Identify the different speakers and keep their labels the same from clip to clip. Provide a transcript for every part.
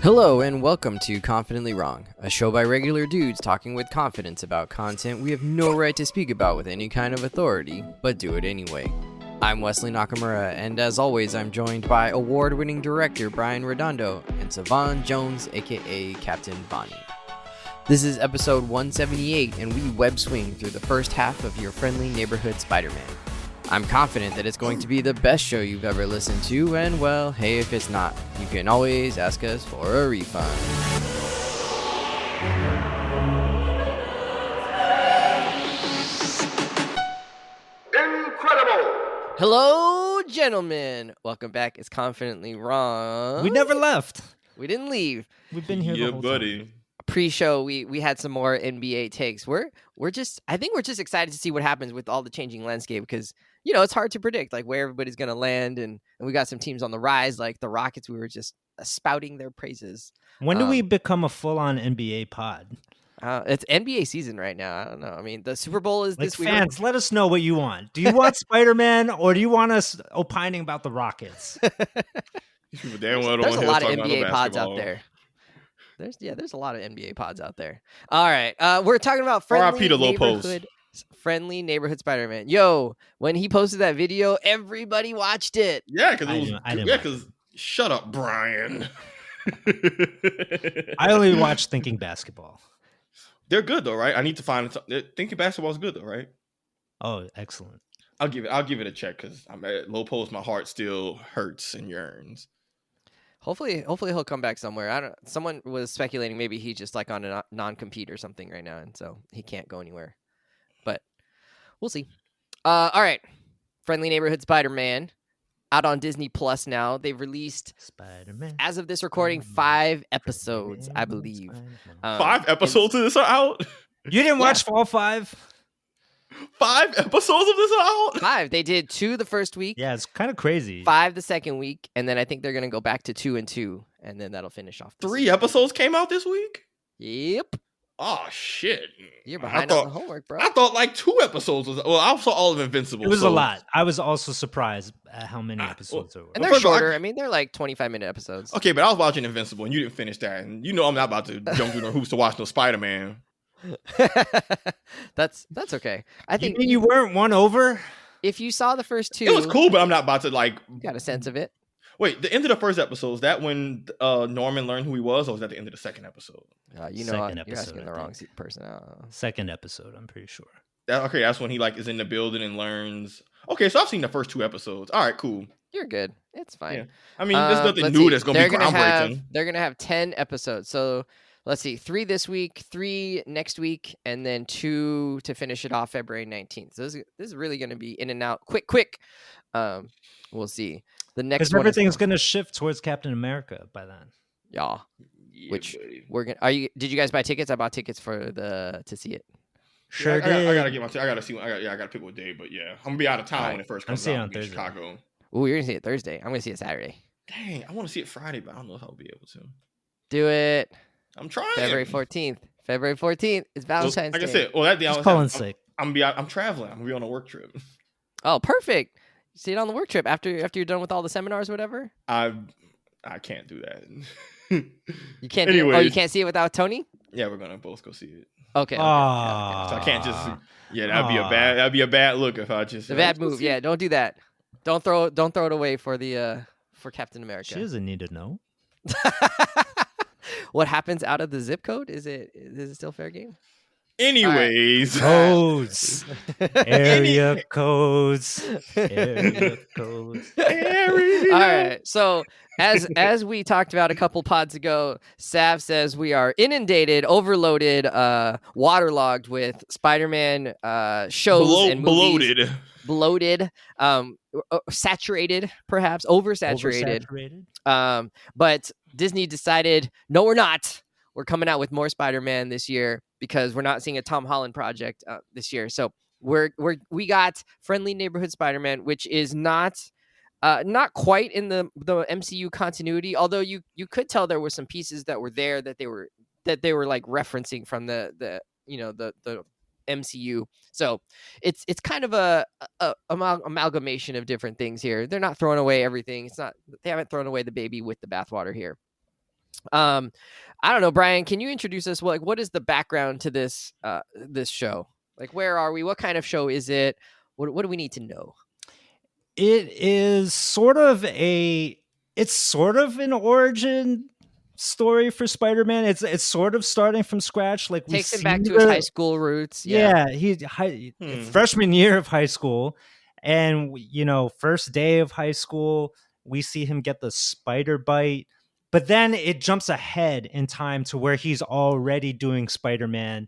Speaker 1: Hello and welcome to Confidently Wrong, a show by regular dudes talking with confidence about content we have no right to speak about with any kind of authority, but do it anyway. I'm Wesley Nakamura, and as always, I'm joined by award-winning director Brian Redondo and Savon Jones, aka Captain Bonnie. This is episode 178, and we web swing through the first half of your friendly neighborhood Spider-Man. I'm confident that it's going to be the best show you've ever listened to, and well, hey, if it's not, you can always ask us for a refund.
Speaker 2: Incredible!
Speaker 1: Hello, gentlemen. Welcome back. It's Confidently Wrong.
Speaker 3: We never left.
Speaker 1: We didn't leave.
Speaker 3: We've been here the whole
Speaker 2: buddy.
Speaker 3: time.
Speaker 1: Pre-show, we had some more NBA takes. I think we're just excited to see what happens with all the changing landscape because, you know, it's hard to predict like where everybody's going to land. And we got some teams on the rise, like the Rockets. We were just spouting their praises.
Speaker 3: When do we become a full-on NBA pod?
Speaker 1: It's NBA season right now. I don't know. I mean, the Super Bowl is this week.
Speaker 3: Fans, let us know what you want. Do you want Spider-Man or do you want us opining about the Rockets?
Speaker 1: There's a lot of NBA pods out there. There's a lot of NBA pods out there. All right. We're talking about friendly neighborhood Spider-Man. Yo, when he posted that video, everybody watched it.
Speaker 2: Yeah, because shut up, Brian.
Speaker 3: I only watch Thinking Basketball.
Speaker 2: They're good though, right? I need to find Thinking Basketball is good though, right?
Speaker 3: Oh, excellent.
Speaker 2: I'll give it a check because I'm at low post. My heart still hurts and yearns.
Speaker 1: Hopefully he'll come back somewhere. Someone was speculating maybe he's just like on a non-compete or something right now, and so he can't go anywhere. But we'll see. All right, Friendly Neighborhood Spider-Man out on Disney Plus now. They've released
Speaker 3: Spider-Man,
Speaker 1: as of this recording 5 episodes, I believe.
Speaker 2: 5 episodes of this are out.
Speaker 3: You didn't watch all 5?
Speaker 2: 5 episodes of this are out?
Speaker 1: 5. They did 2 the first week.
Speaker 3: Yeah, it's kind of crazy.
Speaker 1: 5 the second week, and then I think they're gonna go back to 2 and 2, and then that'll finish off.
Speaker 2: 3 episodes came out this week?
Speaker 1: Yep.
Speaker 2: Oh shit!
Speaker 1: You're behind on the homework, bro.
Speaker 2: I thought like 2 episodes was. Well, I saw all of Invincible.
Speaker 3: It was a lot. I was also surprised at how many episodes there were.
Speaker 1: And they're shorter. I mean, they're like 25-minute episodes.
Speaker 2: Okay, but I was watching Invincible, and you didn't finish that, and you know I'm not about to jump through the hoops to watch no Spider-Man.
Speaker 1: That's okay. I think
Speaker 3: you weren't won over.
Speaker 1: If you saw the first 2,
Speaker 2: it was cool, but I'm not about to like.
Speaker 1: Got a sense of it.
Speaker 2: Wait, the end of the first episode, is that when Norman learned who he was, or was that the end of the second episode?
Speaker 1: You're asking the wrong person.
Speaker 3: Second episode, I'm pretty sure.
Speaker 2: Okay, that's when he like is in the building and learns. Okay, so I've seen the first 2 episodes. All right, cool.
Speaker 1: You're good. It's fine.
Speaker 2: Yeah. I mean, there's nothing new that's going to be groundbreaking.
Speaker 1: They're going to have 10 episodes. So let's see, 3 this week, 3 next week, and then 2 to finish it off February 19th. So this is really going to be in and out quick. We'll see. The next
Speaker 3: because everything's going to shift towards Captain America by then.
Speaker 1: Yeah. Which
Speaker 2: buddy.
Speaker 1: we're gonna. Did you guys buy tickets? I bought tickets to see it.
Speaker 3: Sure
Speaker 2: did. I gotta get my. I gotta see. I gotta pick what day. But yeah, I'm gonna be out of town when it first comes out.
Speaker 3: I'm seeing it on Thursday.
Speaker 2: Chicago.
Speaker 1: Ooh, you're gonna see it Thursday. I'm gonna see it Saturday.
Speaker 2: Dang, I want to see it Friday, but I don't know if I'll be able to.
Speaker 1: Do it.
Speaker 2: I'm trying.
Speaker 1: February 14th. February 14th is Valentine's Day.
Speaker 2: Like I said, that day
Speaker 3: I'm sick.
Speaker 2: I'm traveling. I'm gonna be on a work trip.
Speaker 1: Oh, perfect. See it on the work trip after you're done with all the seminars, or whatever.
Speaker 2: I can't do that.
Speaker 1: You can't. You can't see it without Tony.
Speaker 2: Yeah, we're gonna both go see it.
Speaker 1: Okay.
Speaker 2: So I can't just. Yeah, that'd be a bad look if I just.
Speaker 1: The bad move. Yeah, don't do that. Don't throw it away for Captain America.
Speaker 3: She doesn't need to know.
Speaker 1: What happens out of the zip code? Is it still fair game?
Speaker 2: Anyways,
Speaker 3: codes, area codes.
Speaker 1: All right. So as we talked about a couple pods ago, Sav says we are inundated, overloaded, waterlogged with Spider-Man shows and movies. Bloated, saturated, perhaps oversaturated. But Disney decided, no, we're not. We're coming out with more Spider-Man this year because we're not seeing a Tom Holland project this year. So we got Friendly Neighborhood Spider-Man, which is not quite in the MCU continuity. Although you could tell there were some pieces that were there that they were like referencing from the MCU. So it's kind of a amalgamation of different things here. They're not throwing away everything. They haven't thrown away the baby with the bathwater here. I don't know, Brian, can you introduce us? What is the background to this this show? Like, where are we? What kind of show is it? What do we need to know?
Speaker 3: It is sort of an origin story for Spider-Man. It's sort of starting from scratch. Like we
Speaker 1: Takes him
Speaker 3: see
Speaker 1: back to his high school roots.
Speaker 3: Yeah, freshman year of high school, and first day of high school, we see him get the spider bite. But then it jumps ahead in time to where he's already doing Spider-Man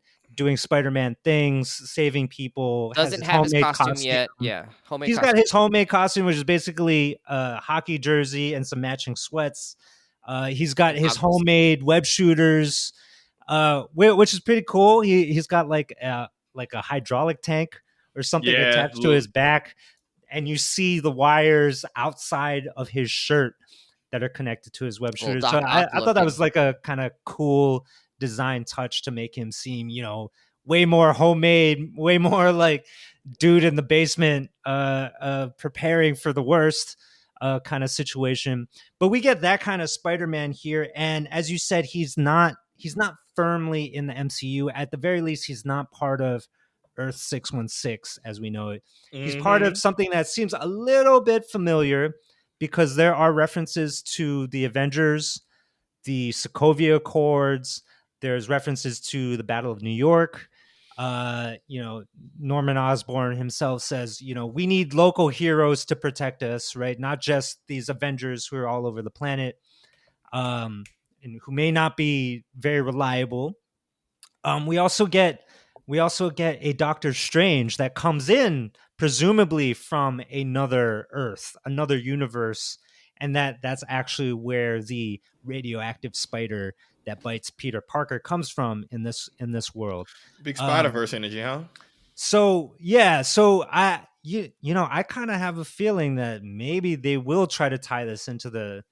Speaker 3: things, saving people.
Speaker 1: Doesn't
Speaker 3: has
Speaker 1: have his
Speaker 3: homemade
Speaker 1: costume yet. Yeah,
Speaker 3: He's got his homemade costume, which is basically a hockey jersey and some matching sweats. He's got his homemade web shooters, which is pretty cool. He's got like a hydraulic tank or something attached to his back, and you see the wires outside of his shirt that are connected to his web shooters. So I thought that was like a kind of cool design touch to make him seem, way more homemade, way more like dude in the basement, preparing for the worst kind of situation. But we get that kind of Spider-Man here, and as you said, he's not firmly in the MCU. At the very least, he's not part of Earth 616 as we know it. He's part of something that seems a little bit familiar, because there are references to the Avengers, the Sokovia Accords. There's references to the Battle of New York. Norman Osborn himself says, we need local heroes to protect us, right? Not just these Avengers who are all over the planet, and who may not be very reliable. We also get a Doctor Strange that comes in presumably from another Earth, another universe, and that's actually where the radioactive spider that bites Peter Parker comes from in this world.
Speaker 2: Big Spider-Verse energy, huh?
Speaker 3: So I kind of have a feeling that maybe they will try to tie this into the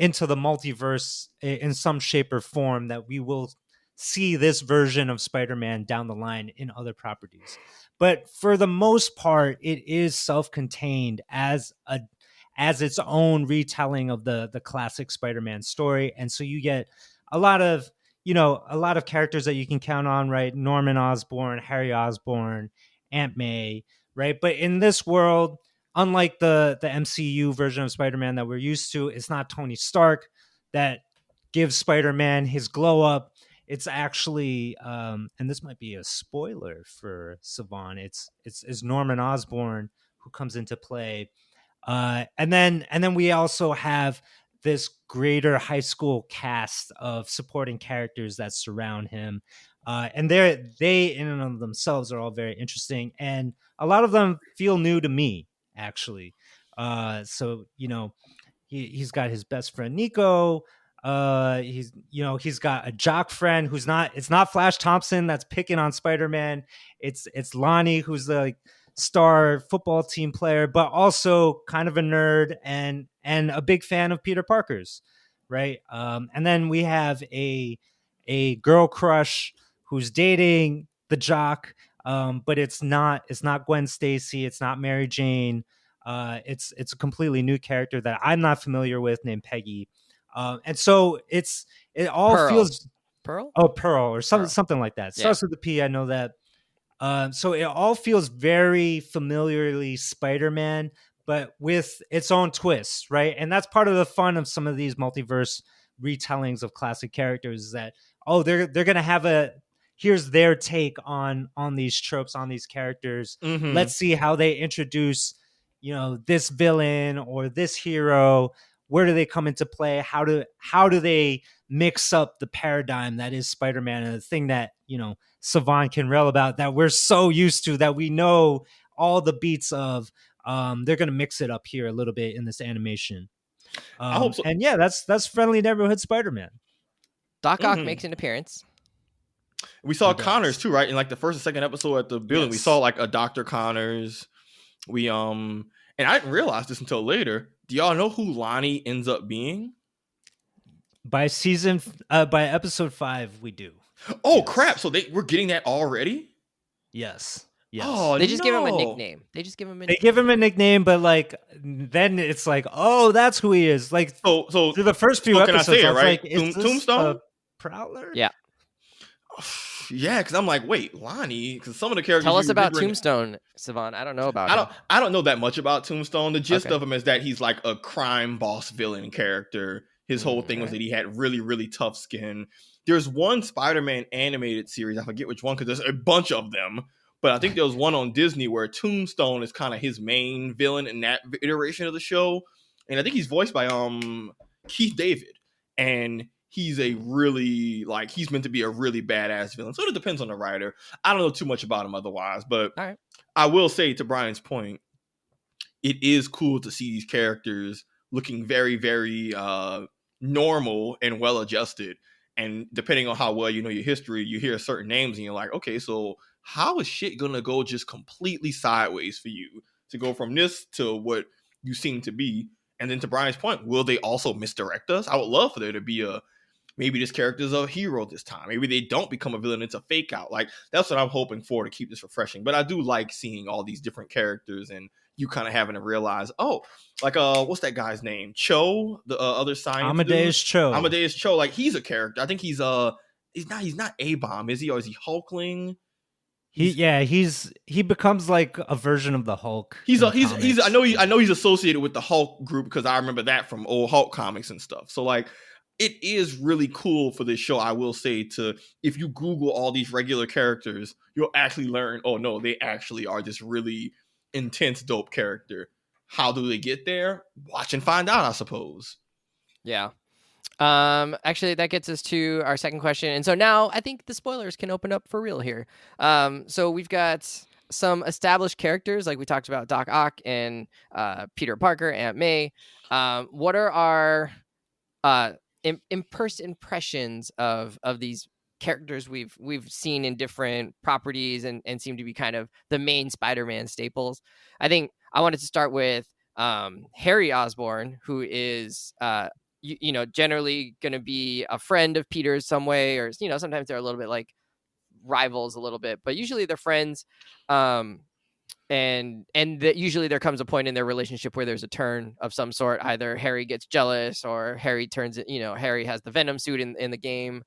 Speaker 3: multiverse in some shape or form, that we will see this version of Spider-Man down the line in other properties. But for the most part, it is self-contained as its own retelling of the classic Spider-Man story. And so you get a lot of characters that you can count on, right? Norman Osborn, Harry Osborn, Aunt May, right? But in this world, unlike the MCU version of Spider-Man that we're used to, it's not Tony Stark that gives Spider-Man his glow up. It's actually, and this might be a spoiler for Savon, it's Norman Osborn who comes into play. And then we also have this greater high school cast of supporting characters that surround him. And they in and of themselves are all very interesting. And a lot of them feel new to me, actually. So, he's got his best friend, Nico. He's got a jock friend it's not Flash Thompson that's picking on Spider-Man. It's Lonnie, who's the star football team player, but also kind of a nerd and a big fan of Peter Parker's, right? And then we have a girl crush who's dating the jock, but it's not Gwen Stacy, it's not Mary Jane. It's a completely new character that I'm not familiar with, named Peggy. And so it all
Speaker 1: Pearl.
Speaker 3: feels
Speaker 1: Pearl?
Speaker 3: Oh, Pearl or something like that. Starts with the P. I know that. So it all feels very familiarly Spider-Man, but with its own twists, right? And that's part of the fun of some of these multiverse retellings of classic characters, is that they're gonna have here's their take on these tropes, on these characters.
Speaker 2: Mm-hmm.
Speaker 3: Let's see how they introduce, this villain or this hero. Where do they come into play? How do they mix up the paradigm that is Spider-Man, and the thing that, Savon can rail about, that we're so used to, that we know all the beats of. They're going to mix it up here a little bit in this animation.
Speaker 2: I hope so.
Speaker 3: And yeah, that's Friendly Neighborhood Spider-Man.
Speaker 1: Doc Ock makes an appearance.
Speaker 2: We saw Connors too, right? In like the first and second episode at the building, we saw like a Dr. Connors. And I didn't realize this until later. Do y'all know who Lonnie ends up being?
Speaker 3: By episode 5, we do.
Speaker 2: Oh, yes. Crap! So we're getting that already?
Speaker 3: Yes. Yes.
Speaker 2: Oh
Speaker 1: They just give him a
Speaker 2: no!
Speaker 1: nickname. They just give him a
Speaker 3: They
Speaker 1: nickname.
Speaker 3: give him a nickname, but like then it's like, oh, that's who he is. Like
Speaker 2: So
Speaker 3: through the first few
Speaker 2: can I
Speaker 3: episodes,
Speaker 2: say it
Speaker 3: I was
Speaker 2: right?
Speaker 3: like, is this
Speaker 2: Tombstone?
Speaker 3: a Prowler?
Speaker 1: Yeah.
Speaker 2: Yeah, because I'm like, wait, Lonnie? Because some of the characters
Speaker 1: Tell us
Speaker 2: you
Speaker 1: about
Speaker 2: remember
Speaker 1: Tombstone, Savon. I don't know about him.
Speaker 2: I don't know that much about Tombstone. The gist
Speaker 1: Okay.
Speaker 2: of him is that he's like a crime boss villain character. His whole thing was that he had really, really tough skin. There's one Spider-Man animated series, I forget which one, because there's a bunch of them. But I think there was one on Disney where Tombstone is kind of his main villain in that iteration of the show. And I think he's voiced by Keith David. And he's a really, like, he's meant to be a really badass villain. So it depends on the writer. I don't know too much about him otherwise, but
Speaker 1: All right.
Speaker 2: I will say, to Brian's point, it is cool to see these characters looking very, very normal and well adjusted. And depending on how well you know your history, you hear certain names and you're like, okay, so how is shit gonna go just completely sideways for you to go from this to what you seem to be? And then to Brian's point, will they also misdirect us? I would love for there to be a, maybe this character's a hero this time. Maybe they don't become a villain. It's a fake out. Like, that's what I'm hoping for to keep this refreshing. But I do like seeing all these different characters and you kind of having to realize, oh, like, what's that guy's name? Cho, the other science
Speaker 3: Amadeus
Speaker 2: dude?
Speaker 3: Cho.
Speaker 2: Amadeus Cho. Like, he's a character. I think he's not A-Bomb, is he? Or is he Hulkling?
Speaker 3: He becomes like a version of the Hulk.
Speaker 2: He's I know he's associated with the Hulk group because I remember that from old Hulk comics and stuff. So like, it is really cool for this show, I will say, to, if you Google all these regular characters, you'll actually learn, oh no, they actually are this really intense, dope character. How do they get there? Watch and find out, I suppose.
Speaker 1: Yeah. Actually, that gets us to our second question. And so now I think the spoilers can open up for real here. So we've got some established characters, like we talked about Doc Ock and Peter Parker, Aunt May. What are our impressions of these characters we've seen in different properties and seem to be kind of the main Spider-Man staples? I think I wanted to start with Harry Osborn, who is generally going to be a friend of Peter's some way, or sometimes they're a little bit like rivals a little bit, but usually they're friends. And that usually there comes a point in their relationship where there's a turn of some sort. Either Harry gets jealous, or Harry turns it. Harry has the Venom suit in the game,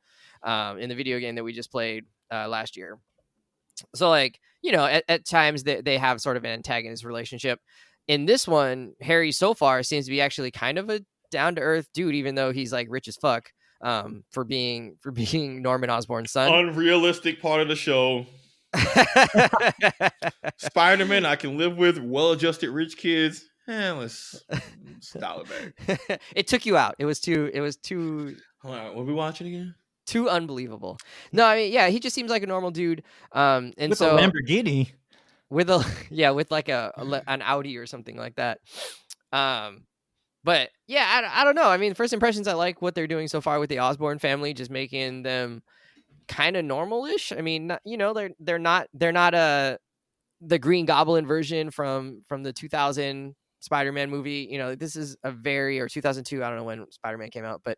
Speaker 1: in the video game that we just played last year. So like, at times they have sort of an antagonist relationship. In this one, Harry so far seems to be actually kind of a down to earth dude, even though he's like rich as fuck for being Norman Osborn's son.
Speaker 2: Unrealistic part of the show. Spider-Man I can live with, well-adjusted rich kids. Let's dial it
Speaker 1: back. It took you out. It was too
Speaker 2: Hold on, what are we watching again?
Speaker 1: Too unbelievable. No, I mean, yeah, he just seems like a normal dude. And
Speaker 3: with
Speaker 1: so
Speaker 3: a Lamborghini.
Speaker 1: With like an Audi or something like that. But yeah, I don't know. I mean, first impressions, I like what they're doing so far with the Osborn family, just making them kind of normal-ish. I mean, they're not the Green Goblin version from the 2000 Spider-Man movie. This is or 2002. I don't know when Spider-Man came out, but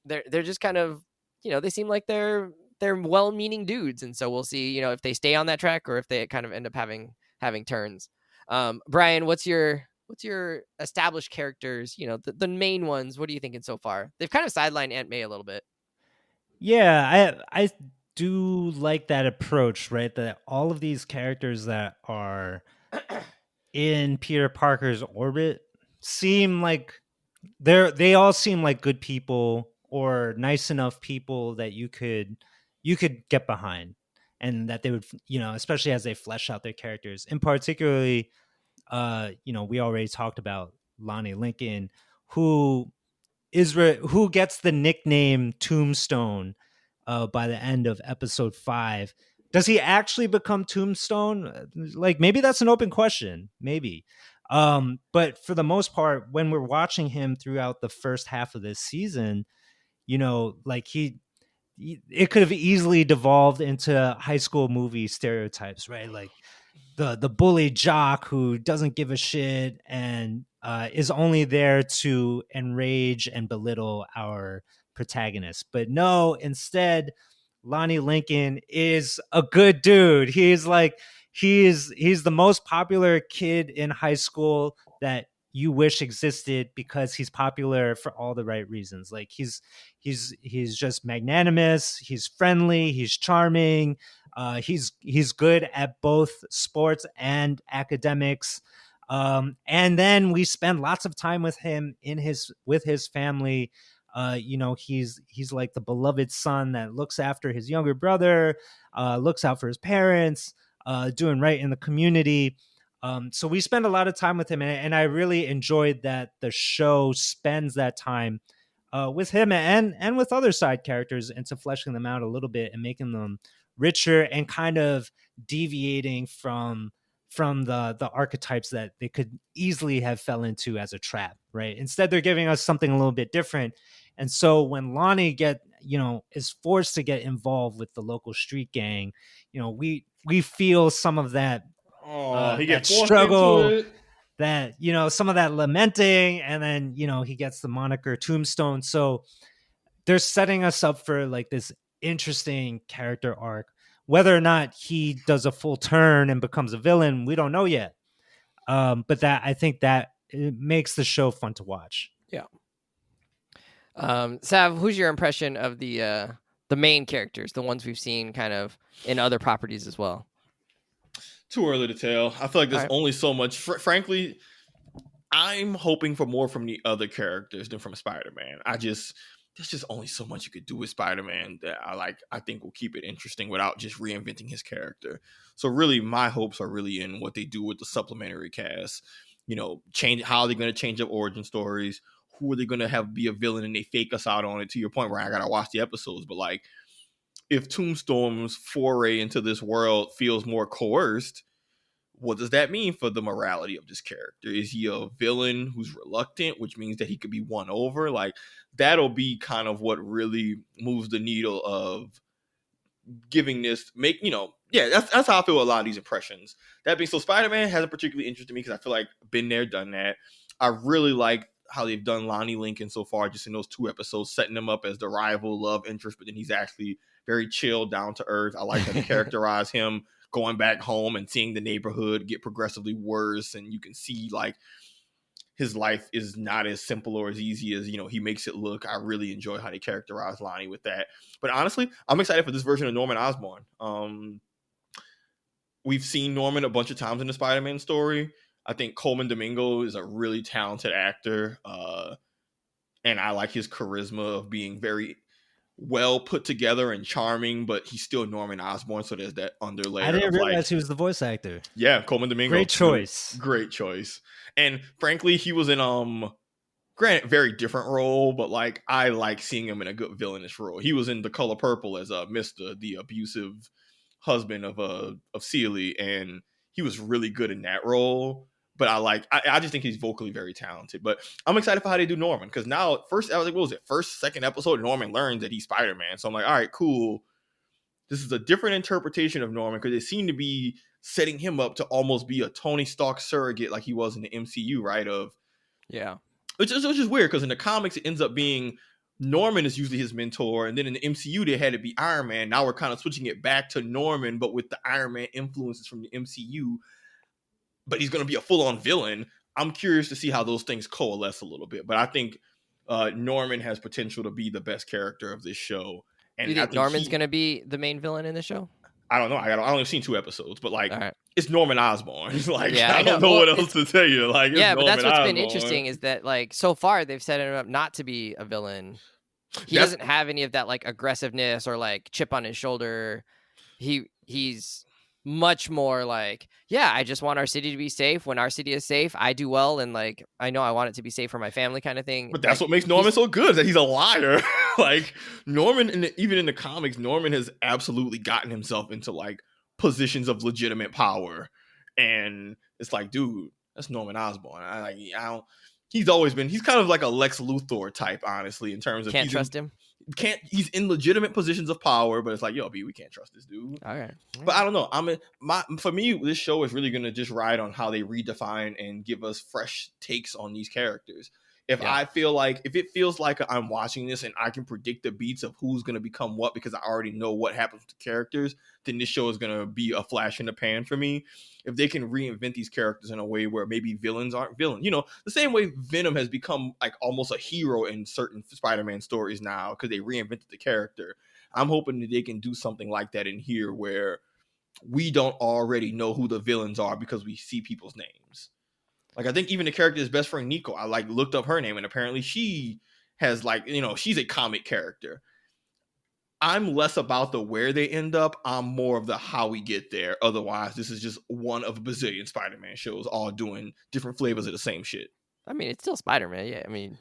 Speaker 1: they're just kind of, they seem like they're well-meaning dudes, and so we'll see, if they stay on that track or if they kind of end up having turns. Brian, what's your established characters, the main ones? What are you thinking so far? They've kind of sidelined Aunt May a little bit.
Speaker 3: Yeah, I do like that approach, right? That all of these characters that are in Peter Parker's orbit seem like they all seem like good people or nice enough people that you could get behind, and that they would, especially as they flesh out their characters. And particularly, we already talked about Lonnie Lincoln, who gets the nickname Tombstone by the end of episode 5. Does he actually become Tombstone? Like, maybe that's an open question. Maybe. But for the most part, when we're watching him throughout the first half of this season, like it could have easily devolved into high school movie stereotypes, right? Like the bully jock who doesn't give a shit and is only there to enrage and belittle our protagonist. But no, instead Lonnie Lincoln is a good dude. He's the most popular kid in high school that you wish existed because he's popular for all the right reasons. Like he's just magnanimous, he's friendly, he's charming, he's good at both sports and academics. And then we spend lots of time with him with his family. He's like the beloved son that looks after his younger brother, looks out for his parents, doing right in the community. So we spend a lot of time with him, and I really enjoyed that the show spends that time with him and with other side characters, into fleshing them out a little bit and making them richer and kind of deviating from the archetypes that they could easily have fell into as a trap, right? Instead, they're giving us something a little bit different. And so when Lonnie is forced to get involved with the local street gang, we feel some of that
Speaker 2: he
Speaker 3: that
Speaker 2: gets forced
Speaker 3: struggle,
Speaker 2: into it.
Speaker 3: that some of that lamenting, and then he gets the moniker Tombstone. So they're setting us up for like this interesting character arc. Whether or not he does a full turn and becomes a villain, we don't know yet. But that, I think that it makes the show fun to watch.
Speaker 1: Yeah. Sav, who's your impression of the main characters, the ones we've seen kind of in other properties as well?
Speaker 2: Too early to tell. I feel like there's only so much. Frankly, I'm hoping for more from the other characters than from Spider-Man. There's just only so much you could do with Spider-Man that I think will keep it interesting without just reinventing his character. So really, my hopes are really in what they do with the supplementary cast. Change how they're going to change up origin stories. Who are they going to have be a villain and they fake us out on it, to your point where I got to watch the episodes. But like, if Tombstone's foray into this world feels more coerced, what does that mean for the morality of this character? Is he a villain who's reluctant, which means that he could be won over? Like, that'll be kind of what really moves the needle of giving this that's how I feel a lot of these impressions. That being so, Spider-Man hasn't particularly interested me because I feel like been there, done that. I really like how they've done Lonnie Lincoln so far, just in those 2 episodes, setting him up as the rival love interest, but then he's actually very chill, down to earth. I like how they characterize him going back home and seeing the neighborhood get progressively worse, and you can see like his life is not as simple or as easy as he makes it look. I really enjoy how they characterize Lonnie with that. But honestly, I'm excited for this version of Norman Osborn. We've seen Norman a bunch of times in the Spider-Man story. I think Coleman Domingo is a really talented actor, and I like his charisma of being very well put together and charming, but he's still Norman Osborn, so there's that underlayer.
Speaker 3: I didn't realize he was the voice actor.
Speaker 2: Yeah, Coleman Domingo.
Speaker 3: Great choice.
Speaker 2: Great choice. And frankly, he was in granted, very different role, but like I like seeing him in a good villainous role. He was in The Color Purple as Mr., the abusive husband of Celie, and he was really good in that role. But I just think he's vocally very talented. But I'm excited for how they do Norman, because now second episode, Norman learns that he's Spider-Man. So I'm like, all right, cool. This is a different interpretation of Norman, because they seem to be setting him up to almost be a Tony Stark surrogate like he was in the MCU, right? Which is weird, because in the comics it ends up being Norman is usually his mentor, and then in the MCU they had to be Iron Man. Now we're kind of switching it back to Norman, but with the Iron Man influences from the MCU. But he's going to be a full-on villain. I'm curious to see how those things coalesce a little bit. But I think Norman has potential to be the best character of this show. And
Speaker 1: you think Norman's going to be the main villain in the show?
Speaker 2: I don't know. I only seen 2 episodes, but
Speaker 1: right.
Speaker 2: It's Norman Osborn. I don't know what else to tell you. But
Speaker 1: that's what's been interesting is that so far they've set him up not to be a villain. He doesn't have any of that aggressiveness or chip on his shoulder. He's much more I just want our city to be safe. When our city is safe, I do well, and I know I want it to be safe for my family, kind of thing.
Speaker 2: But that's what makes Norman so good, is that he's a liar. Norman, even in the comics, Norman has absolutely gotten himself into positions of legitimate power, and it's dude, that's Norman Osborn. He's kind of like a Lex Luthor type, honestly, in terms of
Speaker 1: can't trust him.
Speaker 2: He's in legitimate positions of power, but it's we can't trust this dude.
Speaker 1: All right.
Speaker 2: But I don't know. For me, this show is really going to just ride on how they redefine and give us fresh takes on these characters. If it feels like I'm watching this and I can predict the beats of who's going to become what because I already know what happens to characters, then this show is going to be a flash in the pan for me. If they can reinvent these characters in a way where maybe villains aren't villains, the same way Venom has become like almost a hero in certain Spider-Man stories now because they reinvented the character. I'm hoping that they can do something like that in here where we don't already know who the villains are because we see people's names. Like, I think even the character's best friend, Nico, I like looked up her name and apparently she has like, she's a comic character. I'm less about the where they end up. I'm more of the how we get there. Otherwise, this is just one of a bazillion Spider-Man shows all doing different flavors of the same shit.
Speaker 1: I mean, it's still Spider-Man. Yeah, I mean,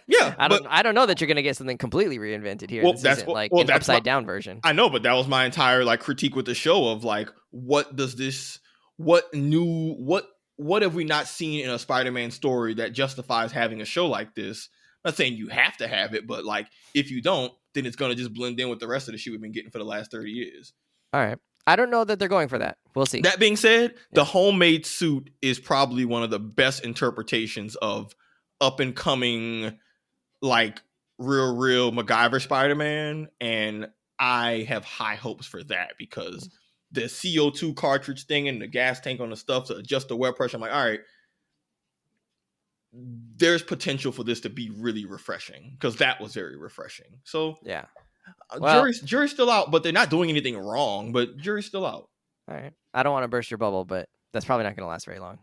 Speaker 2: yeah.
Speaker 1: I don't know that you're gonna get something completely reinvented here.
Speaker 2: Well,
Speaker 1: this
Speaker 2: that's
Speaker 1: isn't like an upside down version.
Speaker 2: I know, but that was my entire like critique with the show of like, what have we not seen in a Spider-Man story that justifies having a show like this? I'm not saying you have to have it, but like if you don't, then it's gonna just blend in with the rest of the shit we've been getting for the last 30 years.
Speaker 1: All right. I don't know that they're going for that. We'll see.
Speaker 2: That being said, the homemade suit is probably one of the best interpretations of up and coming, like real MacGyver Spider-Man. And I have high hopes for that because the CO2 cartridge thing and the gas tank on the stuff to adjust the wear pressure. I'm like, all right, there's potential for this to be really refreshing because that was very refreshing. So
Speaker 1: yeah. Well,
Speaker 2: jury's still out, but they're not doing anything wrong, but jury's still out.
Speaker 1: All right. I don't want to burst your bubble, but that's probably not going to last very long.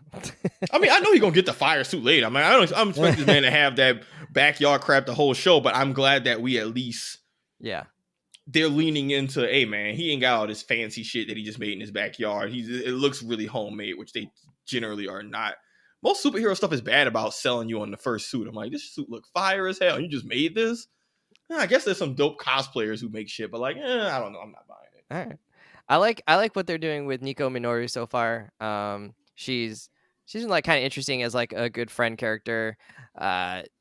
Speaker 2: I mean, I know he's going to get the fire suit later. I mean, I'm expecting this man to have that backyard crap the whole show, but I'm glad that we at least, they're leaning into, hey man, he ain't got all this fancy shit that he just made in his backyard. It looks really homemade, which they generally are not. Most superhero stuff is bad about selling you on the first suit. I'm like, this suit look fire as hell. You just made this? I guess there's some dope cosplayers who make shit, but like, I don't know. I'm not buying it.
Speaker 1: All right. I like what they're doing with Nico Minoru so far. She's been like kind of interesting as like a good friend character.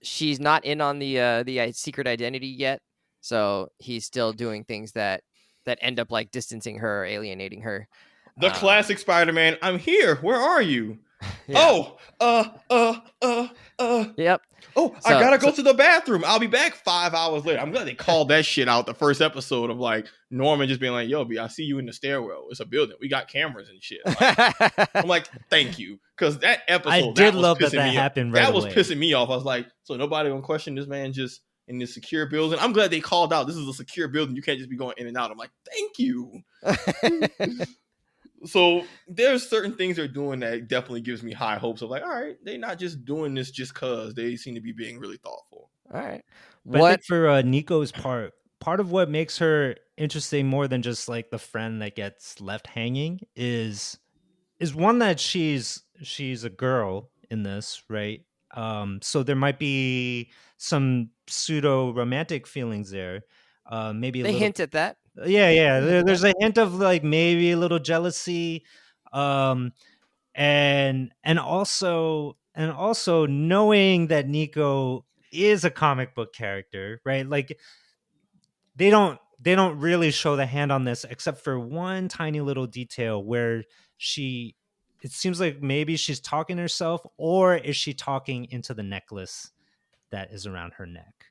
Speaker 1: She's not in on the secret identity yet, so he's still doing things that end up like distancing her or alienating her.
Speaker 2: The classic Spider-Man. I'm here. Where are you?
Speaker 1: Yeah.
Speaker 2: Yep. Oh, I gotta go to the bathroom. I'll be back 5 hours later. I'm glad they called that shit out the first episode of like Norman just being like, yo, B, I see you in the stairwell. It's a building. We got cameras and shit. Like, I'm like, thank you. Because that episode,
Speaker 3: I did love that happened right
Speaker 2: That
Speaker 3: away.
Speaker 2: was pissing me off. I was like, so nobody gonna question this man just in this secure building? I'm glad they called out. This is a secure building. You can't just be going in and out. I'm like, thank you. So there's certain things they're doing that definitely gives me high hopes of like, all right, they're not just doing this just cause. They seem to be being really thoughtful.
Speaker 1: All right.
Speaker 3: But I think for Nico's part of what makes her interesting more than just like the friend that gets left hanging is one that she's a girl in this, right? So there might be some pseudo romantic feelings there. Maybe
Speaker 1: they hint at that.
Speaker 3: Yeah. There's a hint of like maybe a little jealousy, and also knowing that Nico is a comic book character, right? Like they don't really show the hand on this except for one tiny little detail where it seems like maybe she's talking to herself, or is she talking into the necklace that is around her neck?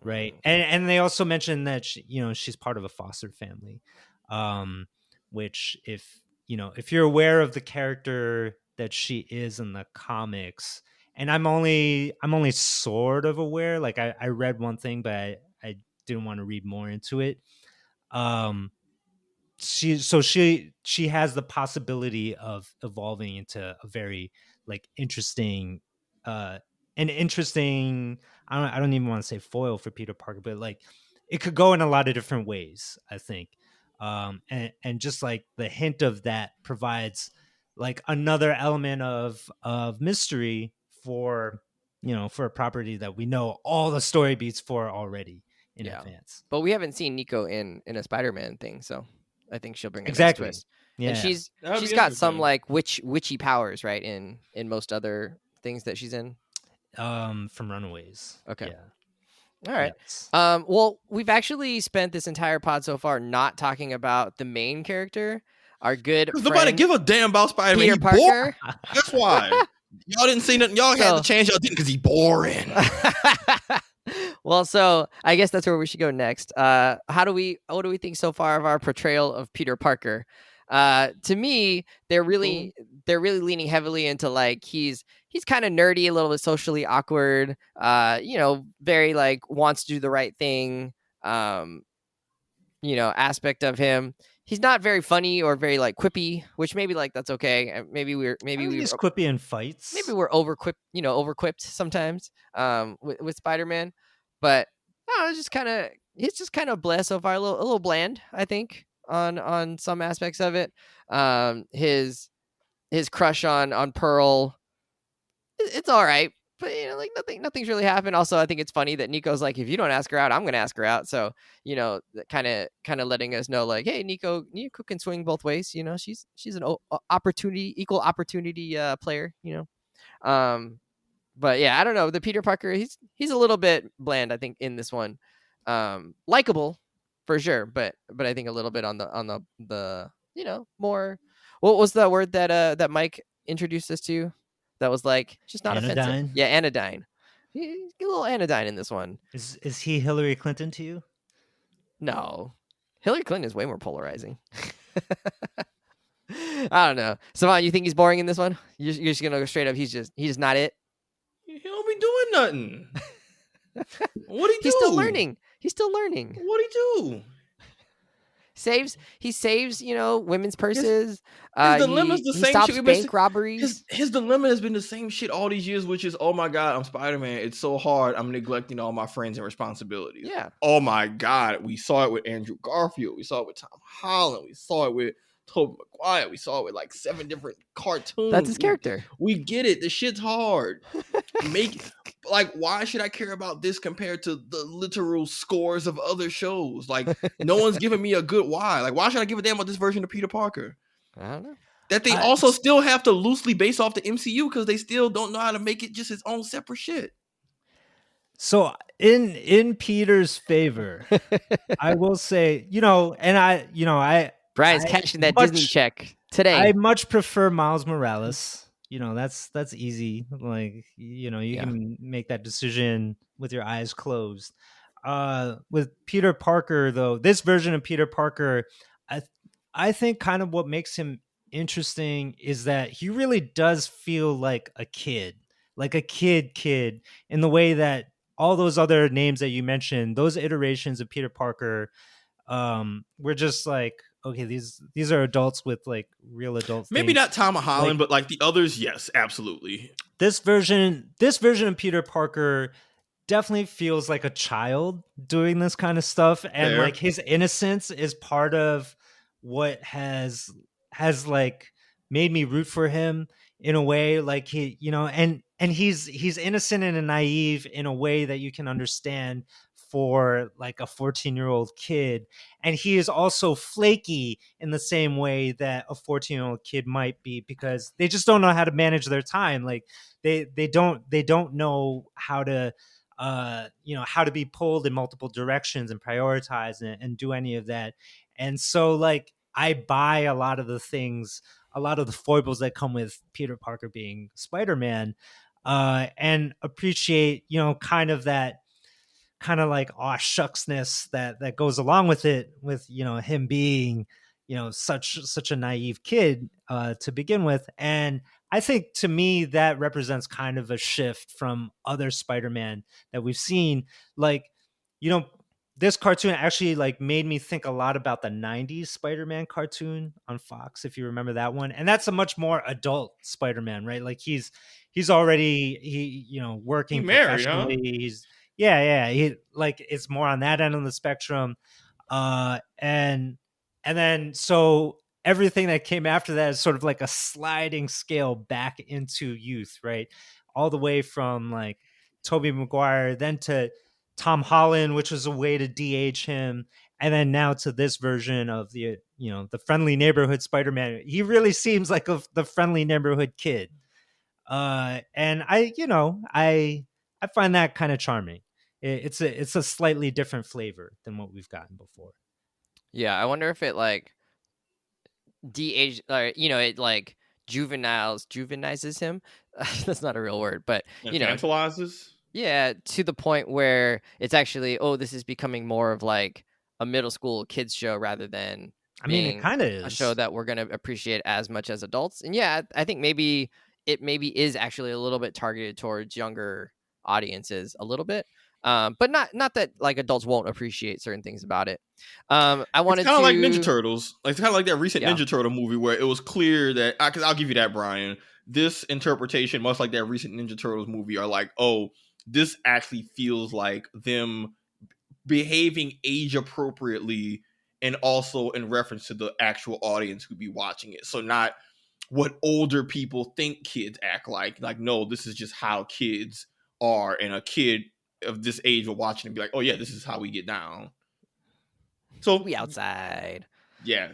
Speaker 3: Right. And they also mentioned that she's part of a foster family, which if you're aware of the character that she is in the comics, and I'm only sort of aware, like I read one thing, but I didn't want to read more into it. She has the possibility of evolving into a very like interesting, I don't even want to say foil for Peter Parker, but like it could go in a lot of different ways, I think. And just like the hint of that provides like another element of mystery for a property that we know all the story beats for already in advance.
Speaker 1: But we haven't seen Nico in a Spider-Man thing, so I think she'll bring a nice twist.
Speaker 3: Yeah.
Speaker 1: And she's got some like witchy powers, right? In most other things that she's in.
Speaker 3: From Runaways.
Speaker 1: Okay.
Speaker 3: Yeah.
Speaker 1: All right.
Speaker 3: Yes.
Speaker 1: Well, we've actually spent this entire pod so far not talking about the main character, our good friend.
Speaker 2: Nobody give a damn about Spider-Man.
Speaker 1: Peter Parker.
Speaker 2: That's why. Y'all didn't say nothing. Y'all had the chance. Y'all didn't because he's boring.
Speaker 1: Well, so I guess that's where we should go next. What do we think so far of our portrayal of Peter Parker? To me, they're really leaning heavily into like he's kind of nerdy, a little bit socially awkward. Very like wants to do the right thing. Aspect of him. He's not very funny or very like quippy, which maybe like that's okay. Maybe we're
Speaker 3: quippy in fights.
Speaker 1: Maybe we're overquipped sometimes. With Spider-Man, but it's just kind of blah so far. A little bland, I think, on some aspects of it. His crush on Pearl, it's all right. But like nothing's really happened. Also, I think it's funny that Nico's like, if you don't ask her out, I'm gonna ask her out. So kind of letting us know like, hey, Nico can swing both ways. She's an equal opportunity player. But yeah, I don't know. The Peter Parker, he's a little bit bland, I think, in this one. Likable for sure, but I think a little bit on the more. What was the word that Mike introduced us to? That was like just not
Speaker 3: anodyne.
Speaker 1: Offensive. Yeah, anodyne. A little anodyne in this one.
Speaker 3: Is he Hillary Clinton to you? No,
Speaker 1: Hillary Clinton is way more polarizing. I don't know. Savon, you think he's boring in this one? You're just gonna go straight up. He's just not it.
Speaker 2: He don't be doing nothing. What'd he do?
Speaker 1: He's still learning.
Speaker 2: What'd he do?
Speaker 1: He saves women's purses.
Speaker 2: His dilemma's the same. He
Speaker 1: stops bank robberies.
Speaker 2: His dilemma has been the same shit all these years, which is, oh my God, I'm Spider-Man. It's so hard. I'm neglecting all my friends and responsibilities.
Speaker 1: Yeah.
Speaker 2: Oh my God. We saw it with Andrew Garfield. We saw it with Tom Holland. We saw it with Tobey Maguire. We saw it with like 7 different cartoons.
Speaker 1: That's his character.
Speaker 2: We get it. The shit's hard. Why should I care about this compared to the literal scores of other shows? Like, no one's giving me a good why. Like, why should I give a damn about this version of Peter Parker?
Speaker 1: I don't know.
Speaker 2: That they also still have to loosely base off the MCU because they still don't know how to make it just its own separate shit.
Speaker 3: So in Peter's favor, I will say,
Speaker 1: Brian's cashing that Disney check today.
Speaker 3: I much prefer Miles Morales. That's easy. Like, you can make that decision with your eyes closed. With Peter Parker, though, this version of Peter Parker, I think kind of what makes him interesting is that he really does feel like a kid in the way that all those other names that you mentioned, those iterations of Peter Parker, were just like, okay, these are adults with like real adult
Speaker 2: Maybe
Speaker 3: things.
Speaker 2: not Tom Holland, but like the others, yes, absolutely.
Speaker 3: This version of Peter Parker definitely feels like a child doing this kind of stuff, and like his innocence is part of what has like made me root for him in a way. Like he, and he's innocent and naive in a way that you can understand for like a 14-year-old kid, and he is also flaky in the same way that a 14-year-old kid might be, because they just don't know how to manage their time. Like they don't know how to how to be pulled in multiple directions and prioritize and do any of that. And so like I buy a lot of the foibles that come with Peter Parker being Spider-Man, and appreciate kind of like aw shucksness that goes along with it, with him being such a naive kid to begin with. And I think to me that represents kind of a shift from other Spider-Man that we've seen. Like, this cartoon actually like made me think a lot about the 90s Spider-Man cartoon on Fox, if you remember that one. And that's a much more adult Spider-Man, right? Like he's already working professionally. Huh? He's he like it's more on that end of the spectrum. And then so everything that came after that is sort of like a sliding scale back into youth, right? All the way from like Tobey Maguire, then to Tom Holland, which was a way to de-age him, and then now to this version of the friendly neighborhood Spider-Man. He really seems like the friendly neighborhood kid, and I find that kind of charming. It's a slightly different flavor than what we've gotten before.
Speaker 1: Yeah, I wonder if it like de-age, it like juvenizes him. That's not a real word, but
Speaker 2: Infantilizes.
Speaker 1: Yeah, to the point where it's actually, this is becoming more of like a middle school kids show rather than
Speaker 3: it kind of is
Speaker 1: a show that we're going to appreciate as much as adults. And yeah, I think maybe it is actually a little bit targeted towards younger audiences a little bit. But not that like adults won't appreciate certain things about it. I wanted
Speaker 2: it's kind of like Ninja Turtles. Like, it's kind of like that recent Ninja Turtle movie where it was clear that, because I'll give you that, Brian. This interpretation, much like that recent Ninja Turtles movie, are like, this actually feels like them behaving age appropriately and also in reference to the actual audience who'd be watching it. So not what older people think kids act like. Like, no, this is just how kids are, and a kid of this age will watch it and be like, oh yeah, this is how we get down. So
Speaker 1: we outside.
Speaker 2: Yeah.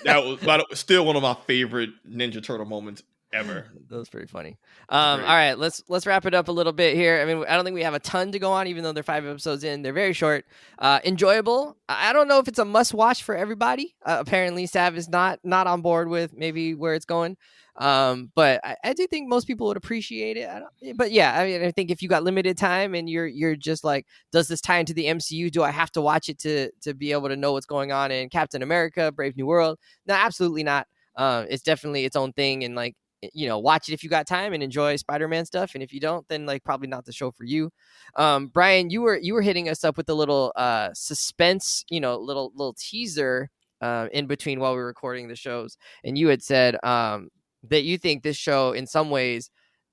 Speaker 2: That was still one of my favorite Ninja Turtle moments ever.
Speaker 1: That was pretty funny. All right, let's wrap it up a little bit here. I mean, I don't think we have a ton to go on, even though they're 5 episodes in. They're very short, enjoyable. I don't know if it's a must watch for everybody. Apparently, Sav is not on board with maybe where it's going. But I do think most people would appreciate it. But yeah, I mean, I think if you got limited time and you're just like, does this tie into the MCU? Do I have to watch it to be able to know what's going on in Captain America, Brave New World? No, absolutely not. It's definitely its own thing, and like, watch it if you got time and enjoy Spider-Man stuff. And if you don't, then like probably not the show for you. Brian, you were hitting us up with a little suspense, little teaser in between while we were recording the shows. And you had said that you think this show in some ways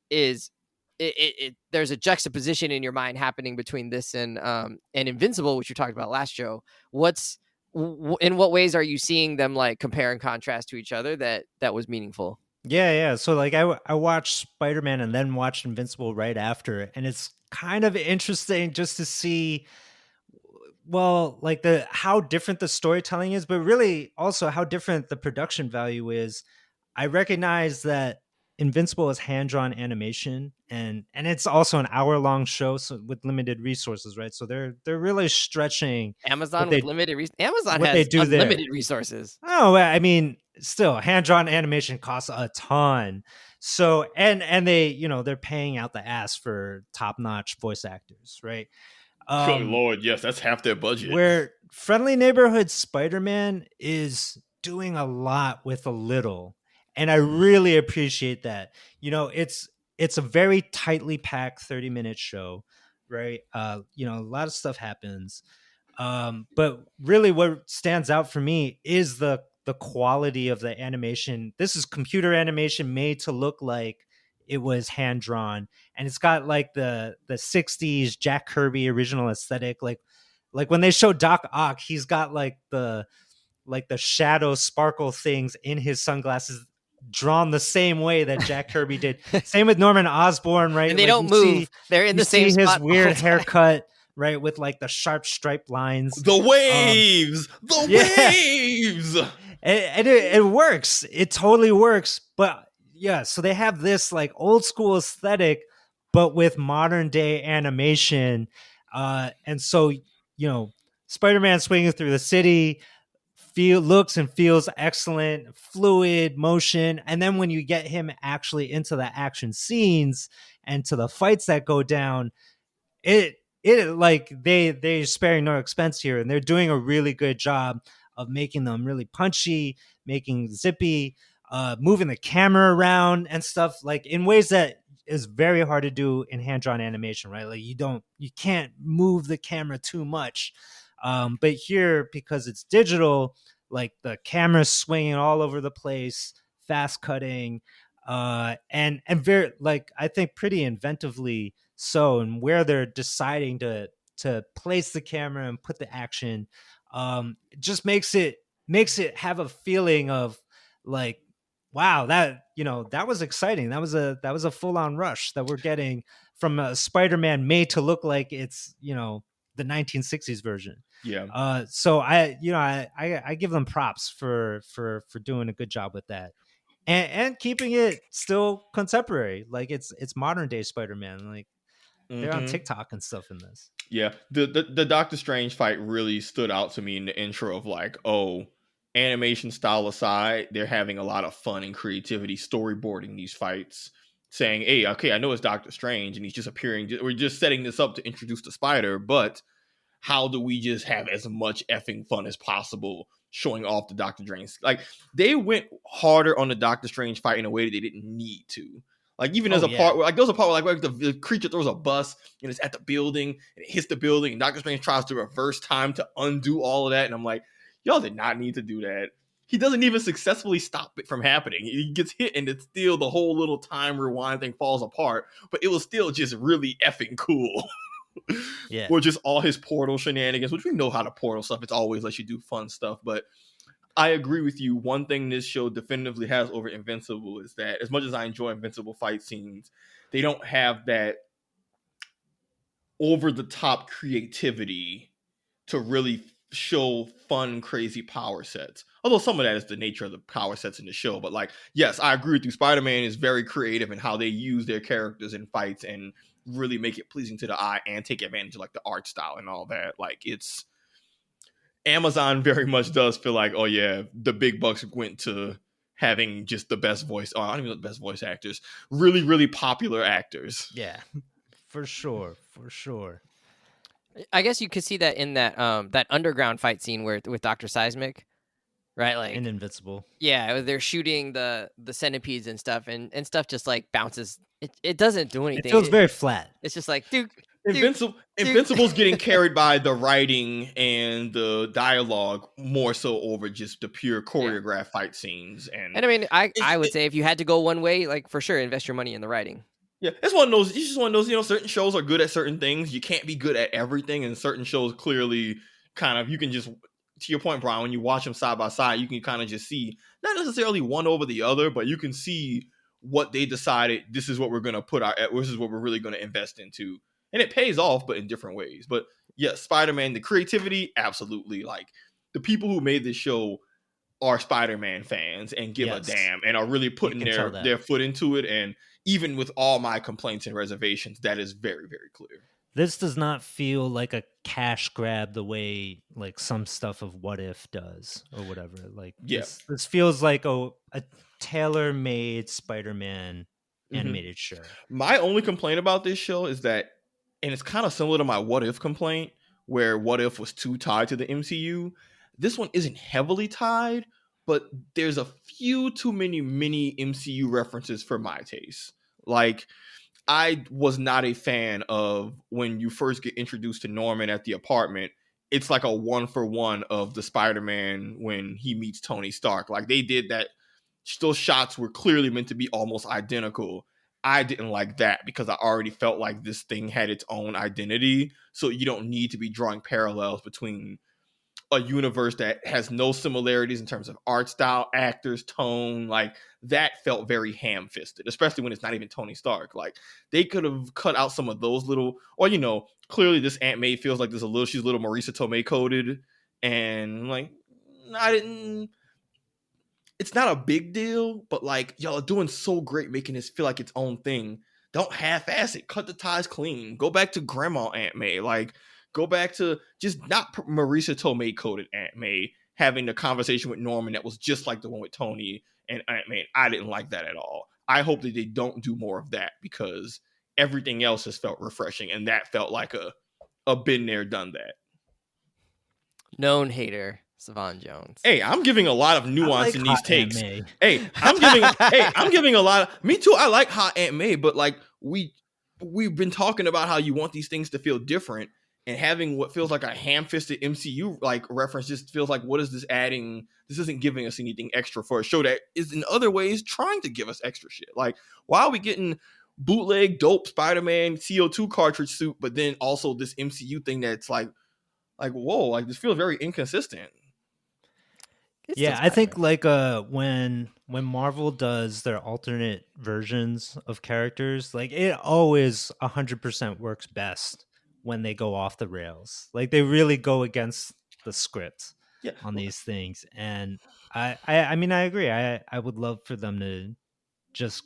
Speaker 1: is there's a juxtaposition in your mind happening between this and Invincible, which you talked about last show. In what ways are you seeing them like compare and contrast to each other that was meaningful?
Speaker 3: Yeah. So like I watched Spider-Man and then watched Invincible right after, and it's kind of interesting just to see, well, like how different the storytelling is, but really also how different the production value is. I recognize that Invincible is hand-drawn animation, and it's also an hour-long show, so with limited resources, right? So they're really stretching
Speaker 1: Amazon with limited Amazon
Speaker 3: what
Speaker 1: has
Speaker 3: they do
Speaker 1: unlimited
Speaker 3: there.
Speaker 1: resources.
Speaker 3: Oh, I mean, still, hand-drawn animation costs a ton. So and they they're paying out the ass for top-notch voice actors, right?
Speaker 2: Good Lord, yes, that's half their budget.
Speaker 3: Where Friendly Neighborhood Spider-Man is doing a lot with a little. And I really appreciate that. It's a very tightly packed 30-minute show, right? A lot of stuff happens. But really what stands out for me is the quality of the animation. This is computer animation made to look like it was hand drawn. And it's got like the 60s Jack Kirby original aesthetic. Like when they show Doc Ock, he's got like the shadow sparkle things in his sunglasses drawn the same way that Jack Kirby did. Same with Norman Osborn, right?
Speaker 1: And they don't move. They're in the same spot.
Speaker 3: His weird haircut, right, with like the sharp striped lines.
Speaker 2: The waves, waves.
Speaker 3: And it works. It totally works. But yeah, so they have this like old school aesthetic, but with modern day animation. And so Spider-Man swinging through the city. Looks and feels excellent, fluid motion, and then when you get him actually into the action scenes and to the fights that go down, it like they sparing no expense here, and they're doing a really good job of making them really punchy, making zippy, moving the camera around and stuff like in ways that is very hard to do in hand-drawn animation, right? Like you can't move the camera too much. But here, because it's digital, like the camera's swinging all over the place, fast cutting, and very, like, I think pretty inventively so, and where they're deciding to place the camera and put the action, just makes it have a feeling of like, wow, that was exciting. That was a full-on rush that we're getting from a Spider-Man made to look like it's the 1960s version.
Speaker 2: Yeah.
Speaker 3: So I give them props for doing a good job with that, and keeping it still contemporary. Like it's modern day Spider-Man. Like they're on TikTok and stuff in this.
Speaker 2: Yeah. The Doctor Strange fight really stood out to me in the intro of like, and animation style aside, they're having a lot of fun and creativity storyboarding these fights, saying, hey, okay, I know it's Doctor Strange and he's just appearing, we're just setting this up to introduce the spider, but how do we just have as much effing fun as possible showing off the Doctor Strange? Like, they went harder on the Doctor Strange fight in a way that they didn't need to. Like, even there's part where, like, there's a part where, like, the creature throws a bus and it's at the building and it hits the building and Doctor Strange tries to reverse time to undo all of that. And I'm like, y'all did not need to do that. He doesn't even successfully stop it from happening. He gets hit and it's still the whole little time rewind thing falls apart, but it was still just really effing cool.
Speaker 3: Yeah.
Speaker 2: Or just all his portal shenanigans, which we know how to portal stuff. It's always lets you do fun stuff. But I agree with you. One thing this show definitively has over Invincible is that as much as I enjoy Invincible fight scenes, they don't have that over the top creativity to really show fun, crazy power sets. Although some of that is the nature of the power sets in the show. But like, yes, I agree with you. Spider-Man is very creative in how they use their characters in fights and really make it pleasing to the eye and take advantage of like the art style and all that. Like, it's Amazon very much does feel like, oh yeah, the big bucks went to having just the best voice. Oh, I don't even know the best voice actors. Really, really popular actors.
Speaker 3: Yeah, for sure.
Speaker 1: I guess you could see that in that that underground fight scene with Dr. Seismic, right? Like
Speaker 3: in Invincible.
Speaker 1: Yeah, they're shooting the centipedes and stuff, and stuff just like bounces. It doesn't do anything.
Speaker 3: It feels very flat.
Speaker 1: It's just like
Speaker 2: Invincible's getting carried by the writing and the dialogue more so over just the pure choreographed fight scenes. And
Speaker 1: I mean, I would say if you had to go one way, like for sure, invest your money in the writing.
Speaker 2: Yeah, it's one of those. It's just one of those. You know, certain shows are good at certain things. You can't be good at everything, and certain shows clearly kind of you can just. To your point, Brian, when you watch them side by side, you can kind of just see not necessarily one over the other, but you can see what they decided. This is what we're going to put this is what we're really going to invest into, and it pays off, but in different ways. But yeah, Spider-Man, the creativity, absolutely. Like the people who made this show are Spider-Man fans and give a damn and are really putting their foot into it. And even with all my complaints and reservations, that is very, very clear.
Speaker 3: This does not feel like a cash grab the way like some stuff of What If does or whatever. Like this feels like a tailor-made Spider-Man animated show.
Speaker 2: My only complaint about this show is that, and it's kind of similar to my What If complaint, where What If was too tied to the MCU. This one isn't heavily tied, but there's a few too many mini MCU references for my taste. Like, I was not a fan of when you first get introduced to Norman at the apartment. It's like a 1-for-1 of the Spider-Man when he meets Tony Stark. Like they did that. Those shots were clearly meant to be almost identical. I didn't like that because I already felt like this thing had its own identity. So you don't need to be drawing parallels between a universe that has no similarities in terms of art style, actors, tone. Like that felt very ham-fisted, especially when it's not even Tony Stark. Like they could have cut out some of those little, or clearly this Aunt May feels like she's a little Marisa Tomei coded, and like it's not a big deal, but like y'all are doing so great making this feel like its own thing. Don't half-ass it. Cut the ties clean. Go back to Grandma Aunt May. Like go back to just not Marisa Tomei coded Aunt May having the conversation with Norman that was just like the one with Tony and Aunt May. I didn't like that at all. I hope that they don't do more of that because everything else has felt refreshing, and that felt like a been there, done that.
Speaker 1: Known hater, Savon Jones.
Speaker 2: Hey, I'm giving a lot of nuance in these takes. Hey, I'm giving a lot of, me too. I like Hot Aunt May, but like we've been talking about how you want these things to feel different. And having what feels like a ham-fisted MCU like reference just feels like, what is this adding? This isn't giving us anything extra for a show that is in other ways trying to give us extra shit. Like, why are we getting bootleg dope Spider-Man CO2 cartridge suit, but then also this MCU thing that's like whoa, like this feels very inconsistent.
Speaker 3: I think like when Marvel does their alternate versions of characters, like it always 100% works best when they go off the rails. Like they really go against the script on these things. And I mean, I agree. I would love for them to just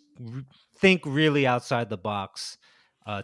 Speaker 3: think really outside the box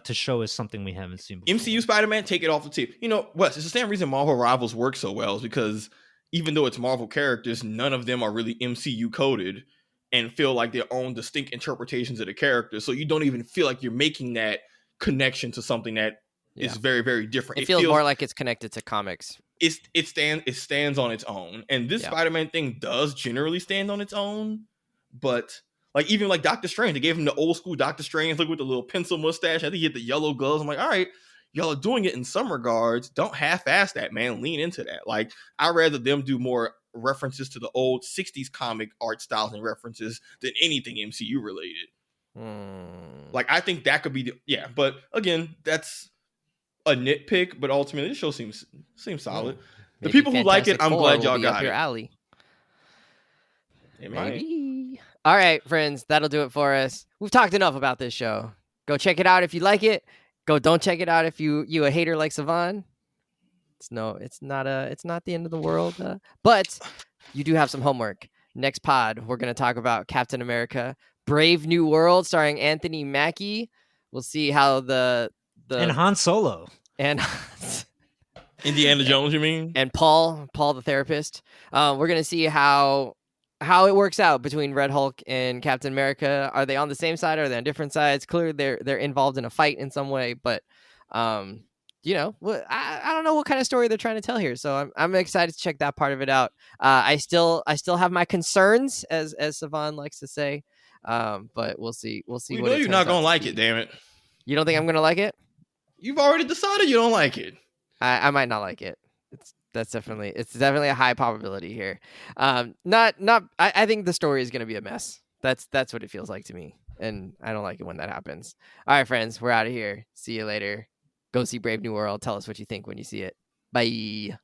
Speaker 3: to show us something we haven't seen before.
Speaker 2: MCU Spider-Man, take it off the table. Wes, it's the same reason Marvel Rivals works so well is because even though it's Marvel characters, none of them are really MCU coded and feel like their own distinct interpretations of the character. So you don't even feel like you're making that connection to something that is very, very different.
Speaker 1: It feels more like it's connected to comics.
Speaker 2: It stands on its own. And this Spider-Man thing does generally stand on its own. But like even like Doctor Strange, they gave him the old school Doctor Strange look with the little pencil mustache. I think he had the yellow gloves. I'm like, all right, y'all are doing it in some regards. Don't half-ass that, man. Lean into that. Like, I'd rather them do more references to the old 60s comic art styles and references than anything MCU related. Like, I think that could be but again, that's a nitpick, but ultimately this show seems solid. The people who like it, I'm glad y'all got
Speaker 1: your
Speaker 2: it.
Speaker 1: alley.
Speaker 2: It
Speaker 1: Maybe. All right, friends, that'll do it for us. We've talked enough about this show. Go check it out if you like it. Don't check it out if you a hater like Savon. It's not the end of the world. But you do have some homework. Next pod, we're gonna talk about Captain America: Brave New World, starring Anthony Mackie. We'll see how the
Speaker 3: and Han Solo
Speaker 1: and
Speaker 2: Indiana Jones, you mean?
Speaker 1: And Paul the therapist. We're gonna see how it works out between Red Hulk and Captain America. Are they on the same side? Are they on different sides? Clearly, they're involved in a fight in some way. But, I don't know what kind of story they're trying to tell here. So I'm excited to check that part of it out. I still have my concerns, as Savon likes to say. But we'll see. We'll see.
Speaker 2: You know you're not gonna like it. Damn it!
Speaker 1: You don't think I'm gonna like it?
Speaker 2: You've already decided you don't like it.
Speaker 1: I might not like it. It's definitely a high probability here. I think the story is going to be a mess. That's what it feels like to me. And I don't like it when that happens. All right, friends, we're out of here. See you later. Go see Brave New World. Tell us what you think when you see it. Bye.